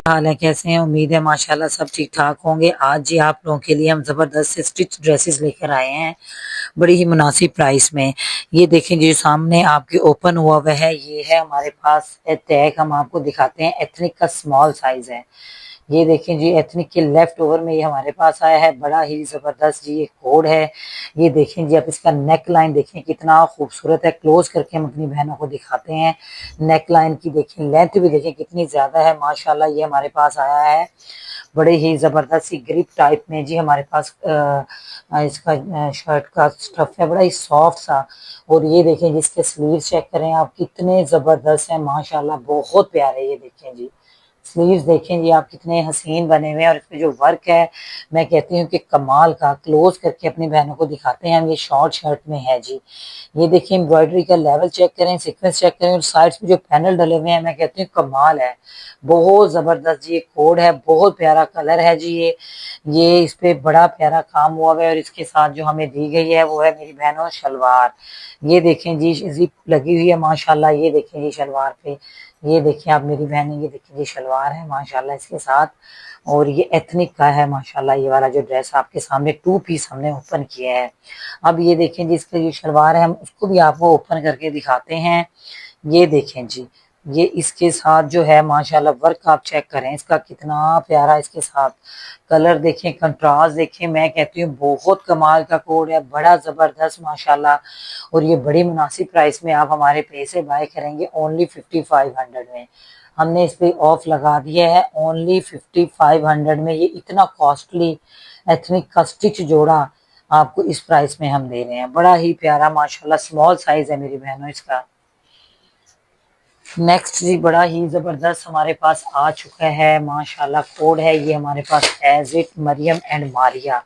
हाल है, कैसे हैं? उम्मीद है माशाल्लाह सब ठीक ठाक होंगे। आज जी आप लोगों के लिए हम जबरदस्त से स्टिच ड्रेसेस लेकर आए हैं बड़ी ही मुनासिब प्राइस में। ये देखें जी सामने आपके ओपन हुआ हुआ है, ये है हमारे पास टैग। हम आपको दिखाते हैं, एथनिक का स्मॉल साइज है। ये देखें जी एथनिक के लेफ्ट ओवर में ये हमारे पास आया है, बड़ा ही जबरदस्त जी ये कोड है। ये देखें जी, आप इसका नेक लाइन देखें कितना खूबसूरत है। क्लोज करके हम अपनी बहनों को दिखाते हैं। नेक लाइन की देखें, लेंथ भी देखें कितनी ज्यादा है माशाल्लाह। ये हमारे पास आया है बड़े ही जबरदस्त सी ग्रिप टाइप में जी हमारे पास। इसका शर्ट का स्टफ है बड़ा ही सॉफ्ट सा। और ये देखें जी इसके स्लीव चेक करें आप, कितने जबरदस्त है माशाल्लाह, बहुत प्यारे। ये देखें जी स्लीव्स देखें जी आप, कितने हसीन बने हुए हैं। और इसमें जो वर्क है, मैं कहती हूँ कि कमाल का। क्लोज करके अपनी बहनों को दिखाते हैं हम। ये शॉर्ट शर्ट में है जी। ये देखिए एम्ब्रॉयडरी का लेवल चेक करें, सीक्वेंस चेक करें, और साइड्स पे जो पैनल डले हुए हैं, मैं कहती हूँ कमाल है। बहुत जबरदस्त जी ये कोड है, बहुत प्यारा कलर है जी। ये इस पे बड़ा प्यारा काम हुआ है। और इसके साथ जो हमें दी गई है वो है मेरी बहनों शलवार। ये देखें जी जिप लगी हुई है माशाल्लाह। ये देखें जी शलवार पे, ये देखिए आप मेरी बहन, ये देखिए ये शलवार है माशाल्लाह इसके साथ। और ये एथनिक का है माशाल्लाह। ये वाला जो ड्रेस आपके सामने टू पीस हमने ओपन किया है। अब ये देखें जी इसका जो शलवार है, हम उसको भी आपको ओपन करके दिखाते हैं। ये देखें जी, ये इसके साथ जो है माशाल्लाह वर्क आप चेक करें इसका, कितना प्यारा। इसके साथ कलर देखें, कंट्रास्ट देखें, मैं कहती हूँ बहुत कमाल का कोड है, बड़ा जबरदस्त माशाल्लाह। और ये बड़ी मुनासिब प्राइस में आप हमारे पेज से बाय करेंगे, ओनली 5500 में। हमने इस पे ऑफ लगा दिया है ओनली 5500 में। ये इतना कॉस्टली एथनिक का स्टिच जोड़ा आपको इस प्राइस में हम दे रहे हैं, बड़ा ही प्यारा माशाल्लाह। स्मॉल साइज है मेरी बहनों इसका। नेक्स्ट जी बड़ा ही जबरदस्त हमारे पास आ चुका है माशाल्लाह, कोड है ये हमारे पास as it Mariam and Maria.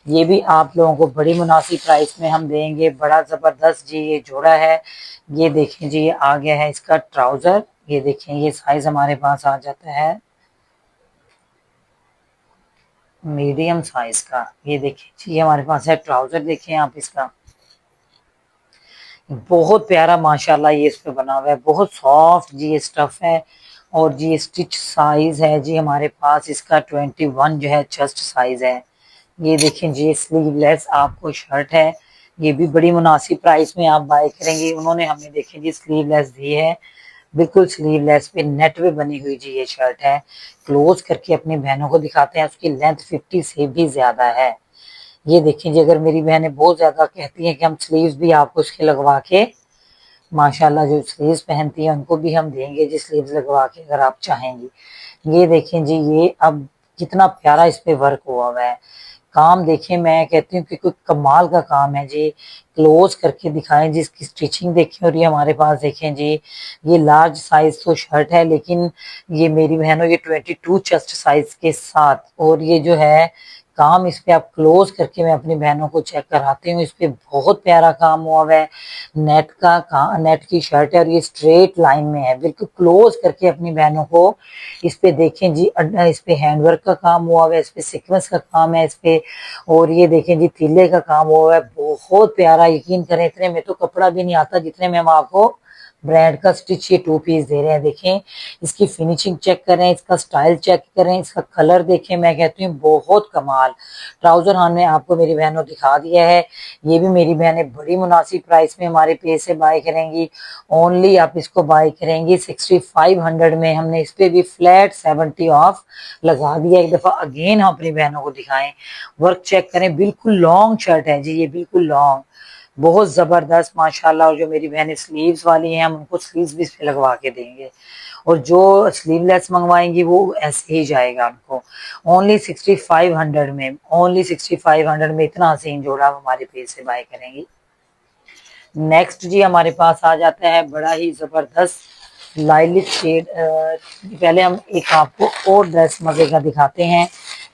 ये भी आप लोगों को बड़ी मुनासिब प्राइस में हम देंगे, बड़ा जबरदस्त जी ये जोड़ा है। ये देखें जी, ये आ गया है इसका ट्राउजर। ये देखें ये साइज हमारे पास आ जाता है मीडियम साइज का। ये देखिए जी ये हमारे पास है ट्राउजर, देखें आप इसका, बहुत प्यारा माशाल्लाह ये इस पे बना हुआ है, बहुत सॉफ्ट जी ये स्टफ है। और जी ये स्टिच साइज है जी हमारे पास इसका 21 जो है चेस्ट साइज है। ये देखें जी स्लीवलेस आपको शर्ट है, ये भी बड़ी मुनासिब प्राइस में आप बाय करेंगे। उन्होंने हमें देखें जी स्लीवलेस दी है, बिल्कुल स्लीवलेस पे नेट पे बनी हुई जी ये शर्ट है। क्लोज करके अपनी बहनों को दिखाते हैं, उसकी लेंथ 50 से भी ज्यादा है। ये देखें जी, अगर मेरी बहनें बहुत ज्यादा कहती हैं कि हम स्लीव्स भी आपको इसके लगवा के, माशाल्लाह जो स्लीव्स पहनती हैं उनको भी हम देंगे जी स्लीव्स लगवा के, अगर आप चाहेंगी। ये देखें जी, ये अब कितना प्यारा इस पे वर्क हुआ हुआ है। काम देखें, मैं कहती हूँ कि कोई कमाल का काम है जी। क्लोज करके दिखाएं जी इसकी स्टिचिंग देखें। और ये हमारे पास देखें जी, ये लार्ज साइज तो शर्ट है, लेकिन ये मेरी बहनों ये 22 चेस्ट साइज के साथ। और ये जो है काम इस पे आप क्लोज करके मैं अपनी बहनों को चेक कराती हूँ, इस पे बहुत प्यारा काम हुआ हुआ है। नेट का काम, नेट की शर्ट है और ये स्ट्रेट लाइन में है। बिल्कुल क्लोज करके अपनी बहनों को इस पे देखें जी, इस पे हैंडवर्क का काम हुआ हुआ है, इस पे सीक्वेंस का काम है इस पे। और ये देखें जी तीले का काम हुआ हुआ है, बहुत प्यारा। यकीन करें इतने में तो कपड़ा भी नहीं आता जितने में हम आपको ब्रांड का स्टिच ये टू पीस दे रहे हैं। देखें इसकी फिनिशिंग चेक करें, इसका स्टाइल चेक करें, इसका कलर देखें, मैं कहती हूँ बहुत कमाल। ट्राउजर हमने आपको मेरी बहनों दिखा दिया है। ये भी मेरी बहनें बड़ी मुनासिब प्राइस में हमारे पेज से बाय करेंगी। ओनली आप इसको बाय करेंगी 6500 में। हमने इस पे भी फ्लैट 70 ऑफ लगा दिया। एक दफा अगेन हम अपनी बहनों को दिखाएं, वर्क चेक करें, बिल्कुल लॉन्ग शर्ट है जी ये, बिल्कुल लॉन्ग, बहुत जबरदस्त माशाल्लाह। और जो मेरी बहनें स्लीव्स वाली हैं हम उनको स्लीव्स भी इस पे लगवा के देंगे। और जो स्लीवलेस मंगवाएंगी वो ऐसे ही जाएगा उनको। ओनली 6500 में, ओनली 6500 में इतना हसीन जोड़ा आप हमारे पेज से बाय करेंगी। नेक्स्ट जी हमारे पास आ जाता है बड़ा ही जबरदस्त लाइलिश शेड। पहले हम एक आपको और ड्रेस मजे का दिखाते हैं।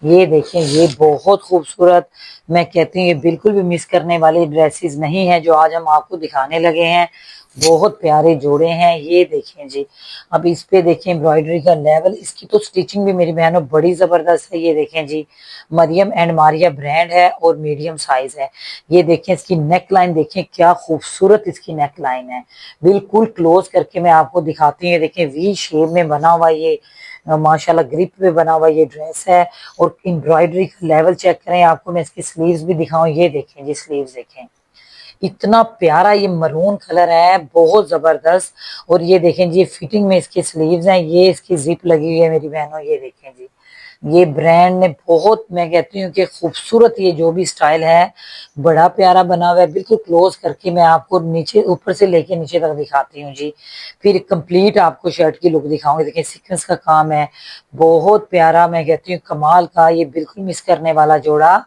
ये देखें ये बहुत खूबसूरत, मैं कहती हूँ ये बिल्कुल भी मिस करने वाली ड्रेसेस नहीं है जो आज हम आपको दिखाने लगे हैं। बहुत प्यारे जोड़े हैं, ये देखें जी। अब इस पे देखें एम्ब्रॉयडरी का लेवल, इसकी तो स्टिचिंग भी मेरी बहनों बड़ी जबरदस्त है। ये देखें जी, मरियम एंड मारिया ब्रांड है और मीडियम साइज है। ये देखें इसकी नेक लाइन देखें, क्या खूबसूरत इसकी नेक लाइन है। बिल्कुल क्लोज करके मैं आपको दिखाती हूँ, ये देखें वी शेप में बना हुआ ये माशाल्लाह ग्रिप पे बना हुआ ये ड्रेस है। और एम्ब्रॉयडरी का लेवल चेक करें, आपको मैं इसकी स्लीव्स भी दिखाऊं। ये देखें जी, स्लीव्स देखें, इतना प्यारा ये मरून कलर है, बहुत जबरदस्त। और ये देखें जी, ये फिटिंग में इसकी स्लीव्स हैं, ये इसकी जिप लगी हुई है मेरी बहनों। ये देखें जी, ये ब्रांड ने बहुत, मैं कहती हूँ कि खूबसूरत ये जो भी स्टाइल है बड़ा प्यारा बना हुआ है। बिल्कुल क्लोज करके मैं आपको नीचे, ऊपर से लेके नीचे तक दिखाती हूँ जी, फिर कंप्लीट आपको शर्ट की लुक दिखाऊंगी। देखिए सीक्वेंस का काम है, बहुत प्यारा, मैं कहती हूँ कमाल का। ये बिल्कुल मिस करने वाला जोड़ा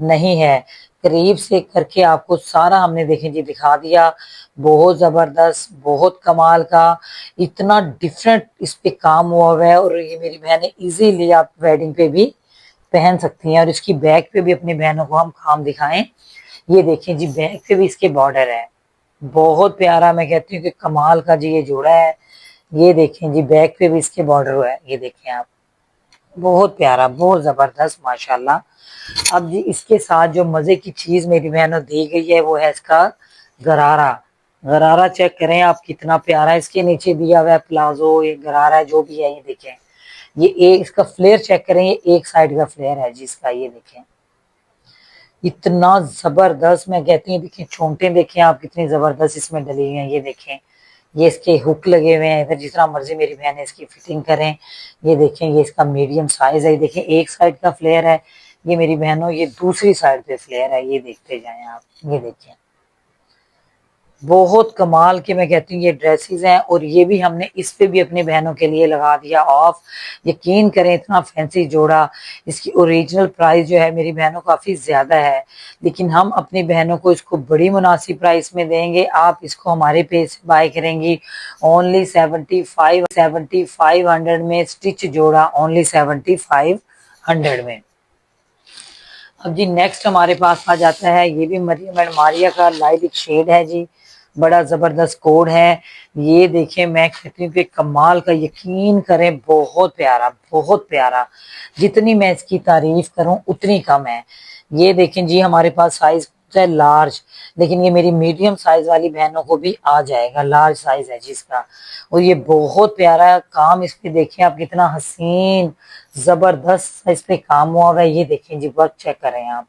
नहीं है। करीब से करके आपको सारा हमने देखें जी दिखा दिया, बहुत जबरदस्त, बहुत कमाल का, इतना डिफरेंट इस पे काम हुआ है। और ये मेरी बहनें इजीली आप वेडिंग पे भी पहन सकती हैं। और इसकी बैक पे भी अपनी बहनों को हम काम दिखाएं। ये देखें जी, बैक पे भी इसके बॉर्डर है, बहुत प्यारा, मैं कहती हूँ कि कमाल का जी ये जोड़ा है। ये देखें जी, बैक पे भी इसके बॉर्डर है, ये देखें आप, बहुत प्यारा, बहुत जबरदस्त माशाल्लाह। अब जी इसके साथ जो मजे की चीज मेरी बहनों दी गई है वो है इसका गरारा। गरारा चेक करें आप, कितना प्यारा, इसके नीचे दिया हुआ है प्लाजो, ये गरारा है जो भी है। ये देखें, ये एक इसका फ्लेयर चेक करें, ये एक साइड का फ्लेयर है जिसका, ये देखें इतना जबरदस्त, मैं कहती हूँ। देखिए चोंटे देखें आप, कितनी जबरदस्त इसमें डली हुई हैं। ये देखें, ये इसके हुक लगे हुए हैं, इधर जितना मर्जी मेरी बहन है इसकी फिटिंग करें। ये देखें, ये इसका मीडियम साइज है। ये देखें, एक साइड का फ्लेयर है, ये मेरी बहनों ये दूसरी साइड पे फ्लेयर है। ये देखते जाएं आप, ये देखें, बहुत कमाल के, मैं कहती हूँ ये ड्रेसेस हैं। और ये भी हमने इस पे भी अपनी बहनों के लिए लगा दिया ऑफ। यकीन करें, इतना फैंसी जोड़ा, इसकी ओरिजिनल प्राइस जो है मेरी बहनों काफी ज्यादा है, लेकिन हम अपनी बहनों को इसको बड़ी मुनासिब प्राइस में देंगे। आप इसको हमारे पेज से बाय करेंगी ओनली 7500 में, स्टिच जोड़ा ओनली 7500 में। अब जी नेक्स्ट हमारे पास आ जाता है, ये भी मरियम एंड मारिया का लाइट शेड है जी, बड़ा जबरदस्त कोड है। ये देखें, मैं कहती हूँ कि कमाल का, यकीन करें बहुत प्यारा, बहुत प्यारा, जितनी मैं इसकी तारीफ करूं उतनी कम है। ये देखें जी, हमारे पास साइज है लार्ज, लेकिन ये मेरी मीडियम साइज वाली बहनों को भी आ जाएगा, लार्ज साइज है जिसका। और ये बहुत प्यारा काम इस पे देखें आप, कितना हसीन जबरदस्त इस पे काम हुआ हुआ है। ये देखें जी, वर्क चेक करें आप,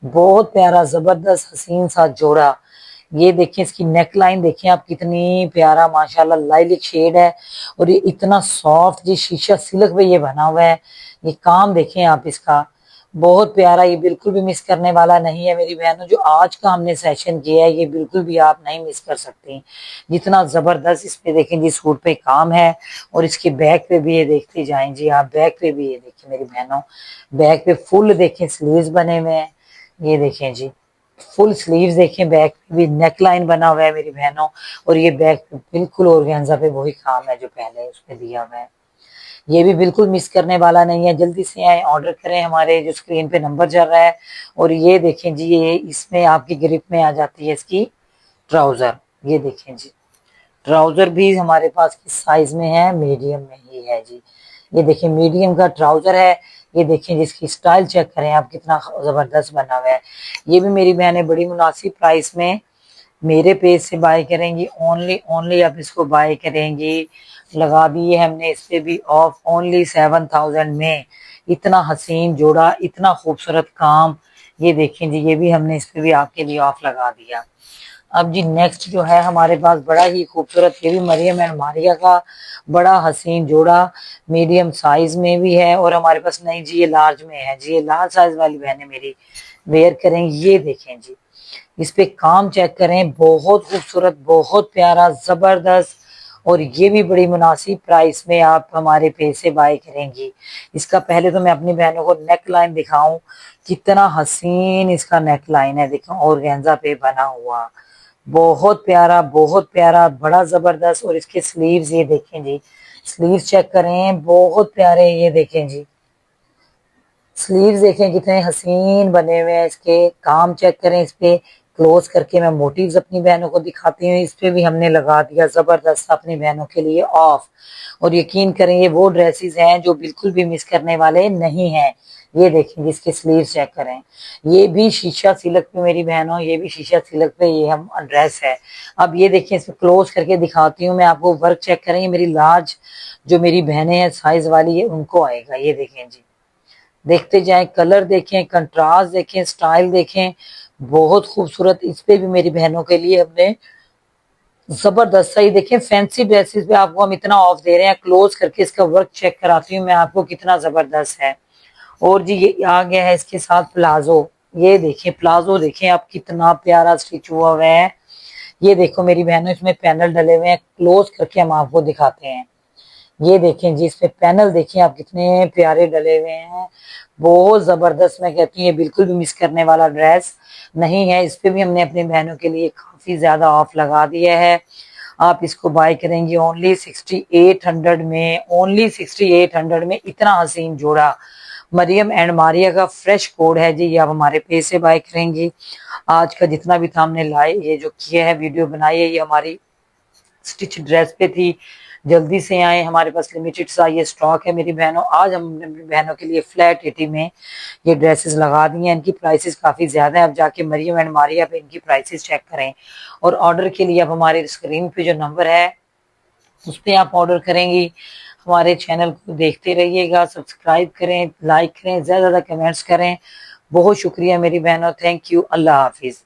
बहुत प्यारा जबरदस्त हसीन सा जोड़ा। ये देखें, इसकी नेक लाइन देखें आप, कितनी प्यारा माशाल्लाह, लाइलिक शेड है। और ये इतना सॉफ्ट जी शीशा सिल्क पे ये बना हुआ है। ये काम देखें आप इसका, बहुत प्यारा, ये बिल्कुल भी मिस करने वाला नहीं है मेरी बहनों। जो आज का हमने सेशन किया है ये बिल्कुल भी आप नहीं मिस कर सकती, जितना जबरदस्त इस पे देखें जी सूट पे काम है। और इसके बैक पे भी ये देखते जाएं जी आप, बैक पे भी ये देखें मेरी बहनों, बैक पे फुल देखें स्लीव्स बने हुए हैं। ये देखें जी, फुल स्लीव्स देखें, बैक पे भी नेक लाइन बना हुआ है मेरी बहनों। और ये बैक पे बिल्कुल ऑर्गेन्जा पे वही काम है जो पहले उसमें दिया हुआ है। ये भी बिल्कुल मिस करने वाला नहीं है, जल्दी से आए ऑर्डर करें, हमारे जो स्क्रीन पे नंबर चल रहा है। और ये देखें जी, ये इसमें आपकी ग्रिप में आ जाती है इसकी ट्राउजर। ये देखें जी, ट्राउजर भी हमारे पास किस साइज में है, मीडियम में ही है जी। ये देखिए मीडियम का ट्राउजर है। ये देखें जिसकी स्टाइल चेक करें आप, कितना जबरदस्त बना हुआ है। ये भी मेरी बहनें बड़ी मुनासिब प्राइस में मेरे पेज से बाय करेंगी, ओनली ओनली आप इसको बाय करेंगी। लगा दिए हमने इस पे भी ऑफ ओनली 7000 में। इतना हसीन जोड़ा, इतना खूबसूरत काम। ये देखें जी, ये भी हमने इस पे भी आपके लिए ऑफ लगा दिया। अब जी नेक्स्ट जो है हमारे पास बड़ा ही खूबसूरत, ये भी मरियम एंड मारिया का बड़ा हसीन जोड़ा, मीडियम साइज में भी है। और हमारे पास नहीं जी, ये लार्ज में है जी, ये लार्ज साइज वाली बहनें मेरी वेयर करेंगी। ये देखें जी, इस पे काम चेक करें, बहुत खूबसूरत, बहुत प्यारा, जबरदस्त। और ये भी बड़ी मुनासिब प्राइस में आप हमारे पेज से बाय करेंगी। इसका पहले तो मैं अपनी बहनों को नेक लाइन दिखाऊं, कितना हसीन इसका नेक लाइन है, देखो ऑर्गेन्जा पे बना हुआ, बहुत प्यारा, बहुत प्यारा, बड़ा जबरदस्त। और इसके स्लीव्स ये देखें जी, स्लीव्स चेक करें, बहुत प्यारे। ये देखें जी, स्लीव्स देखें कितने हसीन बने हुए हैं, इसके काम चेक करें। इस पे क्लोज करके मैं मोटिव्स अपनी बहनों को दिखाती हूँ। इस पे भी हमने लगा दिया जबरदस्त अपनी बहनों के लिए ऑफ। और यकीन करें, ये वो ड्रेसेस हैं जो बिल्कुल भी मिस करने वाले नहीं हैं। ये देखें जिसके स्लीव चेक करें, ये भी शीशा सिल्क पे मेरी बहनों, ये भी शीशा सिल्क पे ये हम ड्रेस है। अब ये देखिए इसमें क्लोज करके दिखाती हूँ मैं आपको, वर्क चेक करेंगे, मेरी लार्ज जो मेरी बहनें हैं साइज वाली है उनको आएगा। ये देखें जी, देखते जाएं, कलर देखें, कंट्रास्ट देखें, स्टाइल देखें, बहुत खूबसूरत। इस पे भी मेरी बहनों के लिए हमने जबरदस्त सही देखें, फैंसी ड्रेसेस पे आपको हम इतना ऑफ दे रहे हैं। क्लोज करके इसका वर्क चेक कराती हूँ मैं आपको कितना जबरदस्त है। और जी ये आ गया है इसके साथ प्लाजो, ये देखिए प्लाजो देखें आप कितना प्यारा स्टिच हुआ हुआ है। ये देखो मेरी बहनों इसमें पैनल डले हुए हैं, क्लोज करके हम आपको दिखाते हैं। ये देखें जी, इसमें पैनल देखिए आप कितने प्यारे डले हुए हैं, बहुत जबरदस्त। मैं कहती हूँ ये बिल्कुल भी मिस करने वाला ड्रेस नहीं है। इस पे भी हमने अपनी बहनों के लिए काफी ज्यादा ऑफ लगा दिया है। आप इसको बाय करेंगे ओनली 6800 में, ओनली 6800 में। इतना हसीन जोड़ा मरियम एंड मारिया का फ्रेश कोड है जी, ये आप हमारे पेज से बाय करेंगे। आज का जितना भी था हमने लाए ये जो किया है वीडियो बनाई है, ये हमारी स्टिच ड्रेस पे थी। जल्दी से आए, हमारे पास लिमिटेड सा ये स्टॉक है मेरी बहनों। आज हम अपनी बहनों के लिए फ्लैट 80 में ये ड्रेसेस लगा दी हैं। इनकी प्राइसेस काफी ज्यादा है, अब जाके मरियम एंड मारिया पे इनकी प्राइसेस चेक करें। और ऑर्डर के लिए आप हमारे स्क्रीन पे जो नंबर है उस पर आप ऑर्डर करेंगी। हमारे चैनल को देखते रहिएगा, सब्सक्राइब करें, लाइक करें, ज्यादा ज्यादा कमेंट्स करें। बहुत शुक्रिया मेरी बहनों, थैंक यू, अल्लाह हाफिज।